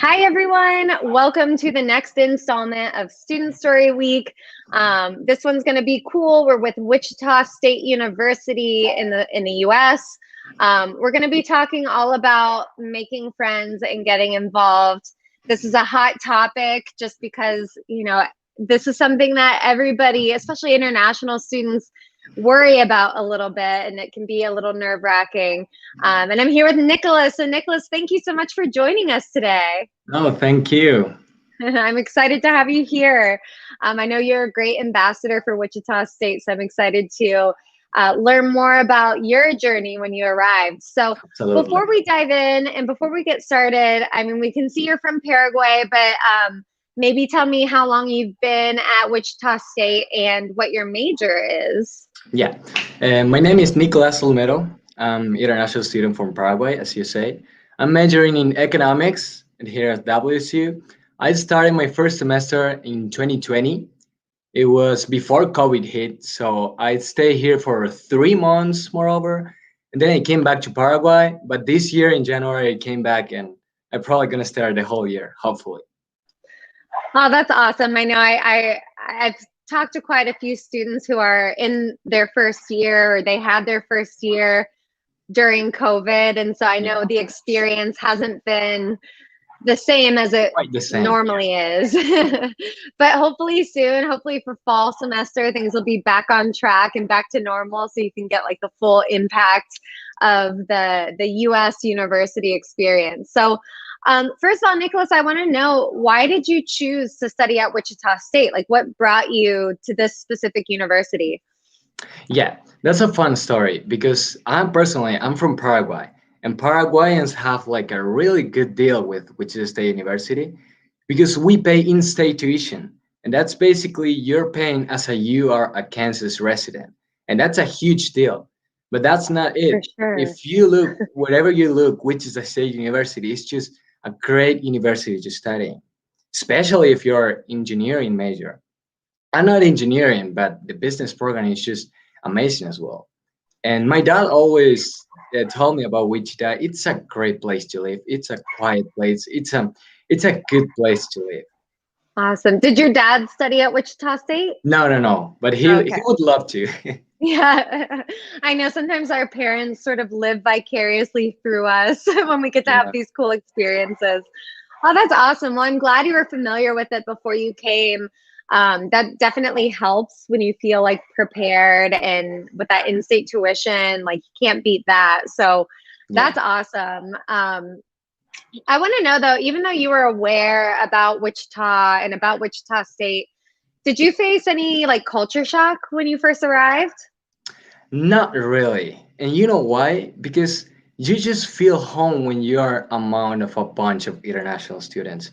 Hi, everyone. Welcome to the next installment of Student Story Week. This one's going to be cool. We're with Wichita State University in the U.S. We're going to be talking all about making friends and getting involved. This is a hot topic just because, this is something that everybody, especially international students, worry about a little bit, and it can be a little nerve-wracking. And I'm here with Nicholas. So Nicholas, thank you so much for joining us today. Oh, thank you. I'm excited to have you here. I know you're a great ambassador for Wichita State, so I'm excited to learn more about your journey when you arrived. So Absolutely. before we dive in and before we get started, I mean, we can see you're from Paraguay, but maybe tell me how long you've been at Wichita State and what your major is. Yeah. My name is Nicolas Olmedo. I'm international student from Paraguay, as you say. I'm majoring in economics and here at WSU. I started my first semester in 2020. It was before COVID hit, so I stayed here for 3 months, moreover, and then I came back to Paraguay. But this year in January, I came back, and I'm probably gonna stay the whole year, hopefully. Oh, that's awesome. I know I've talked to quite a few students who are in their first year or they had their first year during COVID. And so I know the experience hasn't been the same as it Quite the same. normally is. But hopefully soon, hopefully for fall semester, things will be back on track and back to normal so you can get like the full impact of the US university experience. So first of all, Nicholas, I want to know, why did you choose to study at Wichita State? Like, what brought you to this specific university? Yeah, that's a fun story because I'm from Paraguay, and Paraguayans have like a really good deal with Wichita State University because we pay in-state tuition, and that's basically you're paying as a you are a Kansas resident, and that's a huge deal. But that's not For it. sure. If you look wherever you look, Wichita State University is just a great university to study, in, especially if you're engineering major. I'm not engineering, but the business program is just amazing as well. And my dad always told me about Wichita. It's a great place to live. It's a quiet place. It's a good place to live. Awesome. Did your dad study at Wichita State? No, no, no. But he Okay. would love to. Yeah, I know sometimes our parents sort of live vicariously through us when we get to have Yeah. these cool experiences. Oh, that's awesome. Well, I'm glad you were familiar with it before you came. That definitely helps when you feel like prepared, and with that in-state tuition, like you can't beat that. So Yeah. that's awesome. I want to know though, even though you were aware about Wichita and about Wichita State, did you face any like culture shock when you first arrived? Not really. And you know why? Because you just feel home when you are among of a bunch of international students.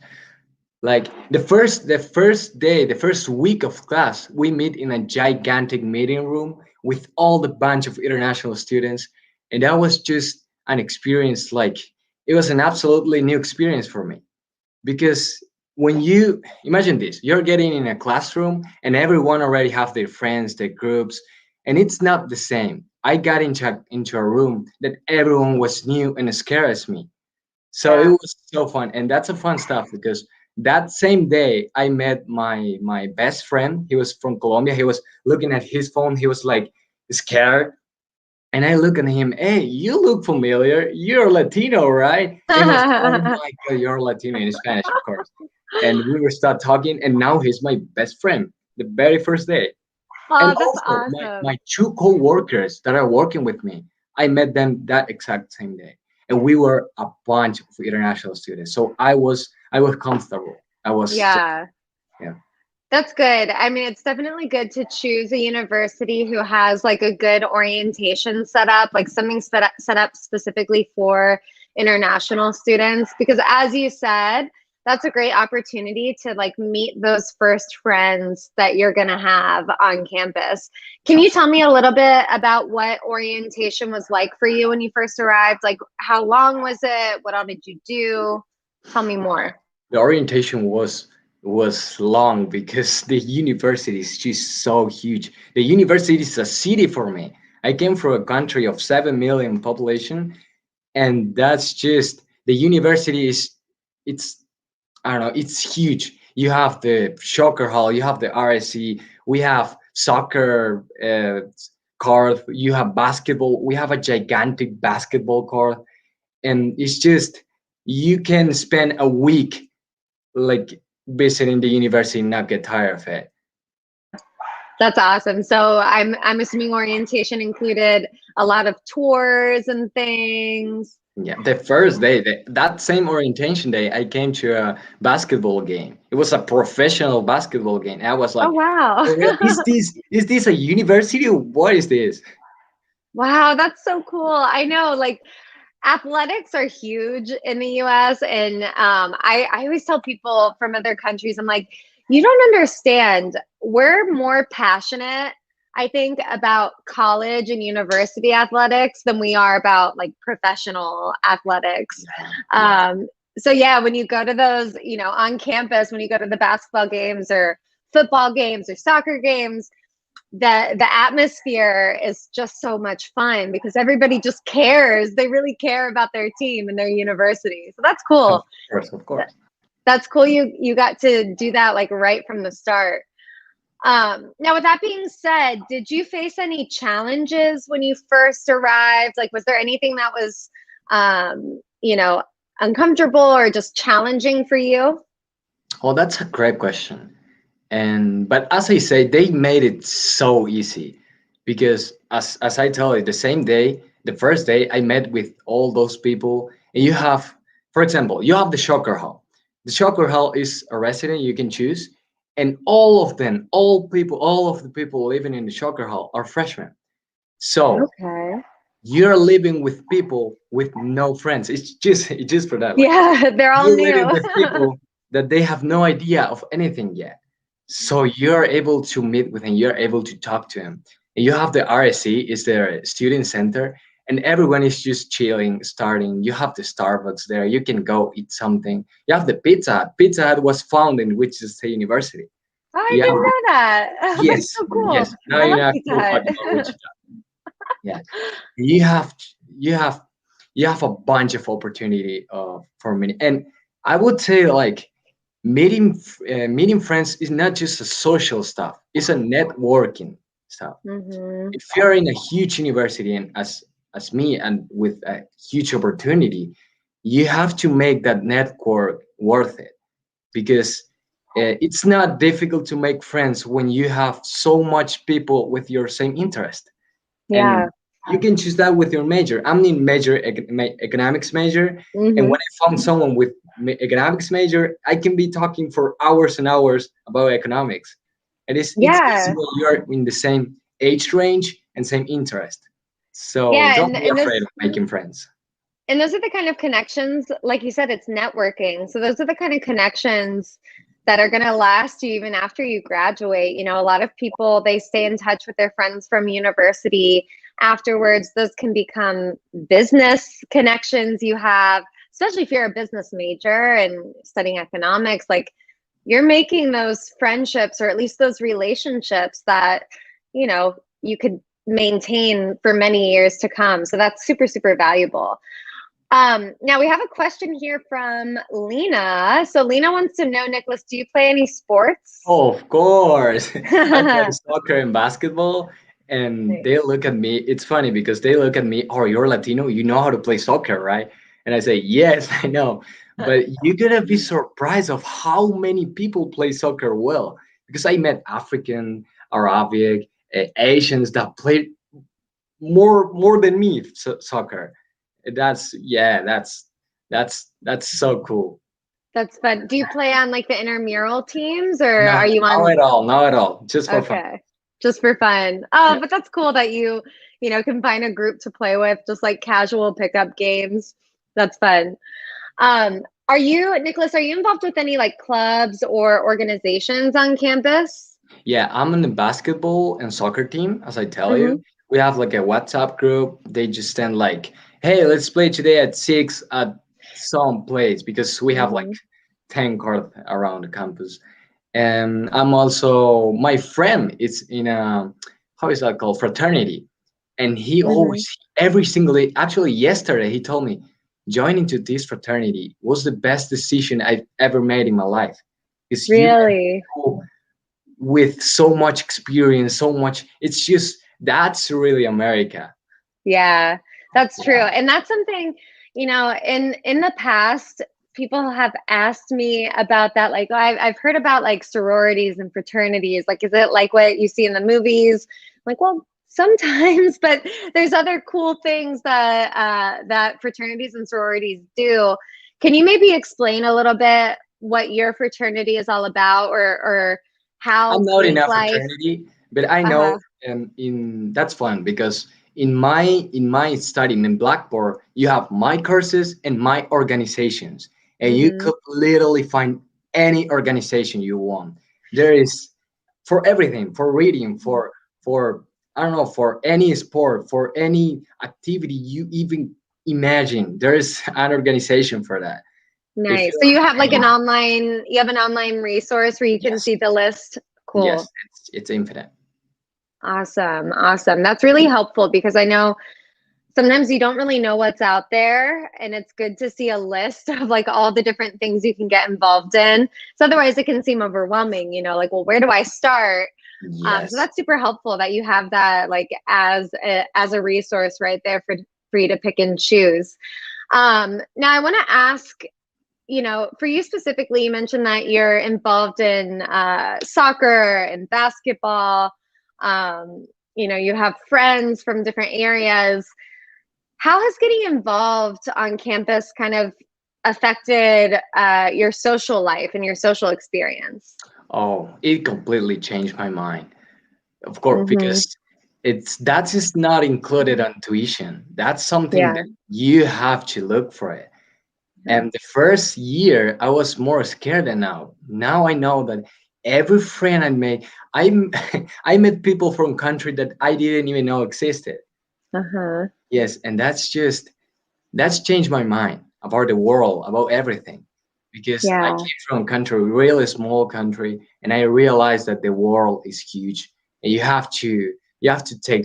Like the first day, the first week of class, we meet in a gigantic meeting room with all the bunch of international students, and that was just an experience. Like it was an absolutely new experience for me because when you imagine this, you're getting in a classroom and everyone already have their friends, their groups, and it's not the same. I got into a room that everyone was new and as scared as me, so it Yeah. was so fun, and that's a fun stuff because that same day I met my best friend. He was from Colombia. He was looking at his phone. He was like scared, and I look at him. Hey, you look familiar. You're Latino, right? And he was, oh my god, you're Latino in Spanish, of course. And we were start talking, and now he's my best friend. The very first day, and Oh, that's also my awesome. two co-workers that are working with me, I met them that exact same day, and we were a bunch of international students, so I was comfortable. I was so, Yeah, yeah. that's good. I mean, it's definitely good to choose a university who has like a good orientation set up, like something set up specifically for international students. Because as you said, that's a great opportunity to like meet those first friends that you're going to have on campus. Can you tell me a little bit about what orientation was like for you when you first arrived? Like, how long was it? What all did you do? Tell me more. The orientation was long because the university is just so huge. The university is a city for me. I came from a country of 7 million population, and that's just the university is it's I don't know, it's huge. You have the soccer hall, you have the RSC, we have soccer court, you have basketball, we have a gigantic basketball court, and it's just you can spend a week like visiting the university and not get tired of it. That's awesome. So I'm assuming orientation included a lot of tours and things. Yeah, the first day, that same orientation day, I came to a basketball game. It was a professional basketball game. I was Oh like, wow. "For real? Is this a university? Or what is this?" Wow, that's so cool. I know, like athletics are huge in the US. And I always tell people from other countries, I'm like, you don't understand. We're more passionate, I think, about college and university athletics than we are about like professional athletics. Yeah, So yeah, when you go to those, on campus, when you go to the basketball games or football games or soccer games, the atmosphere is just so much fun because everybody just cares. They really care about their team and their university. So that's of cool. course, of course. That's cool. You got to do that like right from the start. Now, with that being said, did you face any challenges when you first arrived? Like, was there anything that was, uncomfortable or just challenging for you? Oh, that's a great question. And but as I say, they made it so easy because as I tell you, the same day, the first day, I met with all those people, and you have, for example, you have the soccer hall. The soccer hall is a resident you can choose, and all of them, all of the people living in the soccer hall are freshmen. So Okay. you're living with people with no friends. It's just for that. Like Yeah, they're all you're living new. with people that they have no idea of anything yet. So you're able to meet with him, you're able to talk to him. And you have the RSC, is their student center, and everyone is just chilling, starting. You have the Starbucks there, you can go eat something. You have the Pizza Hut. Pizza Hut was found in Wichita State University. Oh, I You have didn't know that. That's yes, so cool. yes. Now I you love know a Pizza cool fact about Hut. Wichita. Yeah. You have you have you have a bunch of opportunity for many, and I would say like meeting friends is not just a social stuff, it's a networking stuff. Hmm. If you're in a huge university, and as me, and with a huge opportunity, you have to make that network worth it, because it's not difficult to make friends when you have so much people with your same interest. And Yeah. you can choose that with your major. I'm in economics major, and Hmm. when I found someone with economics major, I can be talking for hours and hours about economics. And it's easy Yeah. when you're in the same age range and same interest. So Yeah. don't And, be and afraid those of making friends. and those are the kind of connections, like you said, it's networking. So those are the kind of connections that are going to last you even after you graduate. A lot of people, they stay in touch with their friends from university afterwards. Those can become business connections you have, especially if you're a business major and studying economics. Like you're making those friendships or at least those relationships that, you could maintain for many years to come. So that's super, super valuable. Now we have a question here from Lena. So Lena wants to know, Nicholas, do you play any sports? Oh, of course. I play Nice. soccer and basketball, and they look at me. It's funny because they look at me, oh, you're Latino, you know how to play soccer, right? And I say, yes, I know. But you're gonna be surprised of how many people play soccer well. Because I met African, Arabic, Asians that play more than me soccer. That's yeah, that's so cool. That's fun. Do you play on like the intramural teams or No, are you not on? at all, not at all. Just for fun. Okay. Just for fun. Yeah. Oh, but that's cool that can find a group to play with, just like casual pickup games. That's fun. Nicholas, are you involved with any like clubs or organizations on campus? Yeah, I'm in the basketball and soccer team, as I tell Mm-hmm. you. We have like a WhatsApp group. They just send like, hey, let's play today at 6 at some place, because we have like Mm-hmm. 10 courts around the campus. And I'm also, my friend is in a, how is that called? Fraternity. And he Mm-hmm. always, every single day, actually yesterday, he told me, joining to this fraternity was the best decision I've ever made in my life. Because you met Really? people with so much experience, so much. It's just that's really America. Yeah, that's true. Yeah. And that's something, in the past, people have asked me about that. Like, I've heard about like sororities and fraternities. Like, is it like what you see in the movies? Like, well, sometimes, but there's other cool things that that fraternities and sororities do. Can you maybe explain a little bit what your fraternity is all about, or how I'm not in Greek a life? fraternity, but I know Uh-huh. in that's fun because in my studying in Blackboard, you have my courses and my organizations, and you Mm-hmm. could literally find any organization you want. There is for everything, for reading, for I don't know, for any sport, for any activity you even imagine. There is an organization for that. If Nice. So you're you have like you have an online resource where you can yes, see the list. yes, Cool. it's infinite. Awesome. Awesome. That's really helpful because I know sometimes you don't really know what's out there, and it's good to see a list of like all the different things you can get involved in. So otherwise it can seem overwhelming, like, well, where do I start? So Yes. that's super helpful that you have that like as a resource right there for you to pick and choose. Now I want to ask, for you specifically, you mentioned that you're involved in soccer and basketball. You have friends from different areas. How has getting involved on campus kind of affected your social life and your social experience? Oh, it completely changed my mind. Of course, Mm-hmm. because it's that is not included on tuition. That's something Yeah. that you have to look for it. Yeah. And the first year, I was more scared than now. Now I know that every friend I made, I I met people from country that I didn't even know existed. Uh-huh. Yes, and that's changed my mind about the world, about everything. Because I Yeah. came from a country, really small country, and I realized that the world is huge, and you have to take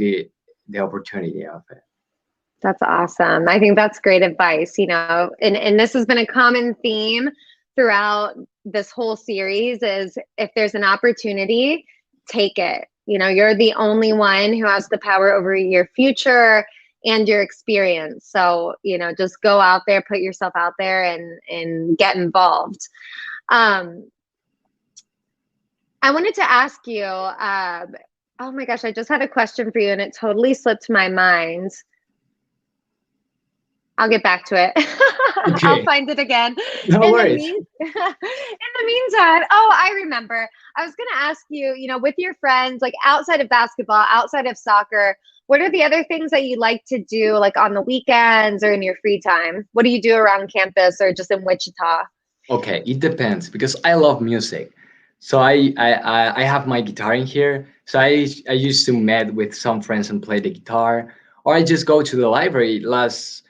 the opportunity of it. That's awesome. I think that's great advice, and this has been a common theme throughout this whole series is if there's an opportunity, take it. You're the only one who has the power over your future and your experience. So, just go out there, put yourself out there and get involved. Um, I wanted to ask you, oh my gosh, I just had a question for you and it totally slipped my mind. I'll get back to it. I'll Okay, find it again. no worries. In the meantime, oh, I remember. I was going to ask you, with your friends, like outside of basketball, outside of soccer, what are the other things that you like to do, like on the weekends or in your free time? What do you do around campus or just in Wichita? Okay, it depends because I love music. So I have my guitar in here. So I used to meet with some friends and play the guitar, or I just go to the library. Last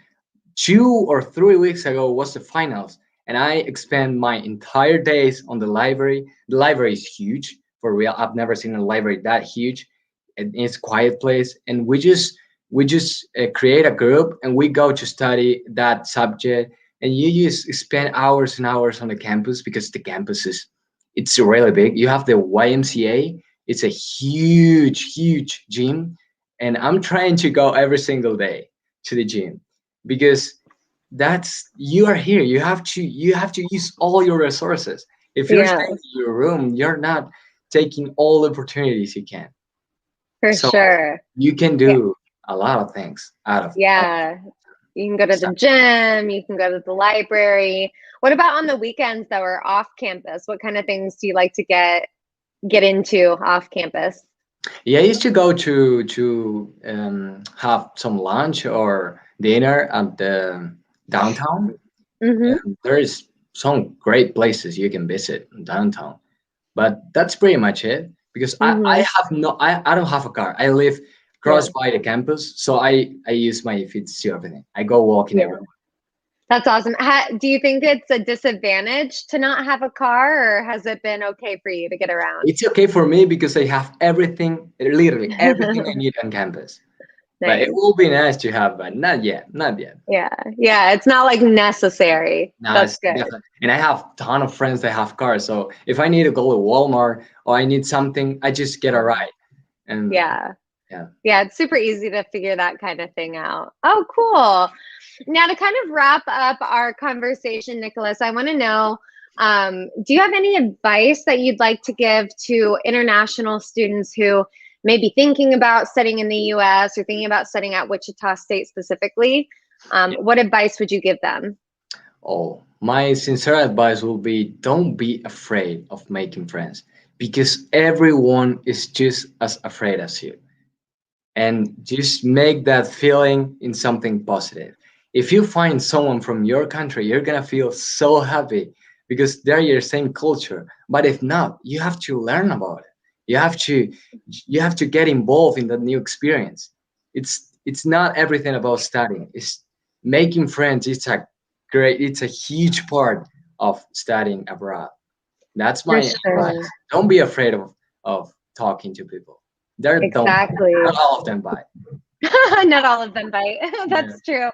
2 or 3 weeks ago was the finals, and I spend my entire days on the library. The library is huge for real. I've never seen a library that huge. And it's a quiet place, and we just create a group and we go to study that subject. And you just spend hours and hours on the campus because the campus is it's really big. You have the YMCA. It's a huge gym, and I'm trying to go every single day to the gym because that's you are here. You have to use all your resources. If you're Yeah, staying in your room, you're not taking all the opportunities you can. for So sure. you can Yeah. do a lot of things out of Yeah. You can go to the stuff. gym, you can go to the library. What about on the weekends that were off campus? What kind of things do you like to get into off campus? Yeah, I used to go to have some lunch or dinner at the downtown. Mm-hmm. There is some great places you can visit in downtown, but that's pretty much it. Because I Mm-hmm. have no I don't have a car. I live Yeah. close by the campus, so I use my feet to do everything. I go walking Yeah. everywhere. That's awesome. Do you think it's a disadvantage to not have a car, or has it been okay for you to get around? It's okay for me because I have everything, literally everything I need on campus. But it Nice. will be nice to have, but not yet, not yet. Yeah. Yeah. It's not like necessary. No, That's it's good. definitely. And I have a ton of friends that have cars, so if I need to go to Walmart or I need something, I just get a ride. And Yeah. yeah, Yeah. It's super easy to figure that kind of thing out. Oh, cool. Now, to kind of wrap up our conversation, Nicholas, I want to know, do you have any advice that you'd like to give to international students who may be thinking about studying in the US or thinking about studying at Wichita State specifically? What advice would you give them? oh, my sincere advice will be don't be afraid of making friends because everyone is just as afraid as you. And just make that feeling in something positive. If you find someone from your country, you're gonna feel so happy because they're your same culture. But if not, you have to learn about it. You have to you have to get involved in that new experience. It's not everything about studying. It's making friends. It's a huge part of studying abroad. That's For my advice. sure. Don't be afraid of talking to people. They're don't not Exactly. all of them bite. Not all of them bite. Yeah. That's true.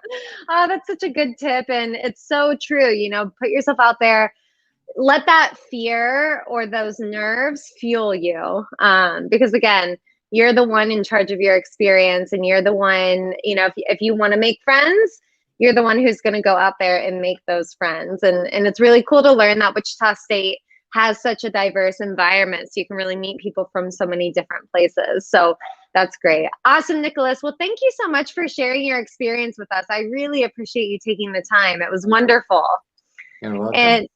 Oh, that's such a good tip. And it's so true. Put yourself out there, let that fear or those nerves fuel you. Because again, you're the one in charge of your experience, and you're the one, if you want to make friends, you're the one who's going to go out there and make those friends. And it's really cool to learn that Wichita State has such a diverse environment. So you can really meet people from so many different places. So that's great. Awesome, Nicholas. Well, thank you so much for sharing your experience with us. I really appreciate you taking the time. It was wonderful. You're welcome.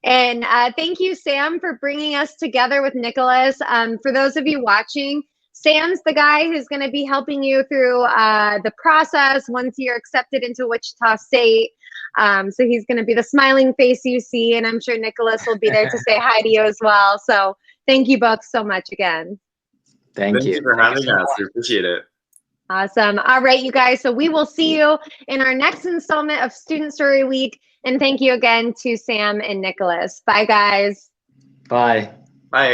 And thank you, Sam, for bringing us together with Nicholas. For those of you watching, Sam's the guy who's going to be helping you through the process once you're accepted into Wichita State. So he's going to be the smiling face you see, and I'm sure Nicholas will be there to say hi to you as well. So thank you both so much again. Thank Thank you. you for Thanks having so us. much. We appreciate it. Awesome. All right, you guys. So we will see you in our next installment of Student Story Week. And thank you again to Sam and Nicholas. Bye, guys. Bye.